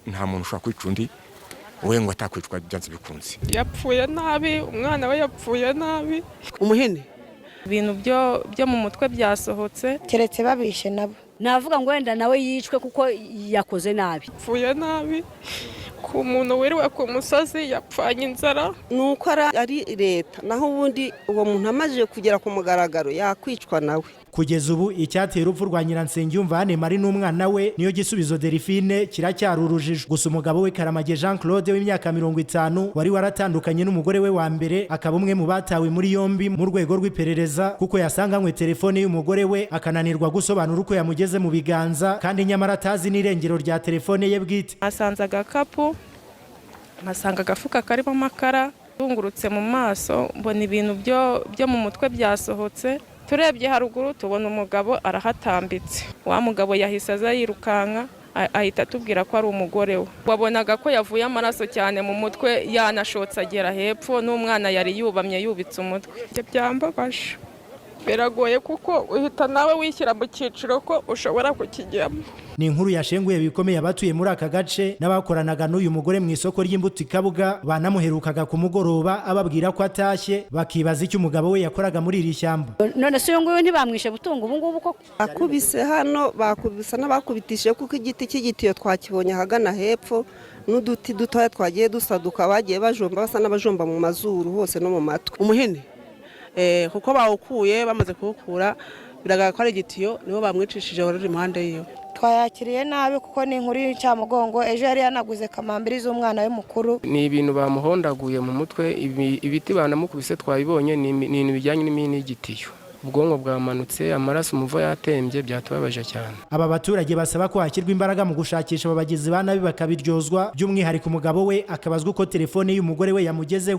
nta muntu ushobora kwica undi we ngo atakwicwa byanze bikunze. Yapfuye nabi, umwana we yapfuye nabi. Umuhene Ibintu byo mu mutwe byasohotse keretse babishe nabo. Navuga ngo wenda nawe yicwe kuko yakoze nabi. Yapfuye nabi. Ku muntu wiriwe ku musozi yapfanye inzara. nuko ari leta, naho ubundi uwo muntu amaze kugera ku mugaragaro yakwicwa nawe. Kugeza ubu icyateye urupfu rwa Nyiransengiyumva Anne Marie n'umwana we niyo gisubizo Delphine kiracyari urujijo. Gusa umugabo we Karamage Jean Claude w'imyaka 50 wari waratandukanye n'umugore we wa mbere akaba umwe mu batawe muri yombi mu rwego rw'iperereza kuko yasanganywe telefone y'umugore we akananirwa gusobanura uko yamugeze mu biganza kandi nyamara atazi n'irengero rya telefone ye bwite. Asanze agakapu, asanga agafuka karimo amakara, tungurutse mu maso mbona ibintu byo mu mutwe byasohotse. Turebye haruguru tubona umugabo arahatambitse. Wa mugabo yahise aza yirukanka ahita tubwira ko ari umugore we. Wabonaga ko yavuye amaraso cyane mu mutwe yanashotse agera hepfo n'umwana yari yubamye yubitse umutwe. Byambabaje. Biragoye kuko uhita nawe wishyira mu cyiciro ko ushobora kukijyamo. Ni inkuru yashenguye bikomeye abatuye muri aka gace n'abakoranaga n'uyu mugore mu isoko ry'imbuto Kabuga banamuherukaga ku mugoroba ababwira ko atashye bakibaza icyo umugabo we yakoraga muri iri shyamba. None se nguyu ntibamwishe butunga ubu ngubu ko Akubise hano bakubisa n'abakubitishije kuko igiti cy'igitiyo twakibonye hagana hepfo n'uduti dutoya twagiye dusaduka bagiye bajomba basa n'abajomba mu mazuru hose no mu matwi. Umuhene kuko bawukuye bamaze kuwukura biragaragara ko ari igitiyo nibo bamwicishije wari impande yiyo. Twayakiriye nabi kuko ni inkuru y'icyamugongo. Ejo yari yanaguze kamambiri z'umwana we mukuru. Ni ibintu bamuhondaguye mu mutwe, ibiti banamukubise twabibonye ni ibintu bijyanye n'imini y'igitiyo. Ubwonko bwamanutse, amaraso umuvo yatembye, byatubabaje cyane. Aba baturage basaba ko hakirwa imbaraga mu gushakisha abagizi ba nabi bakabiryozwa, by'umwihariko umugabo we akabazwa uko telefone y'umugore we yamugezeho.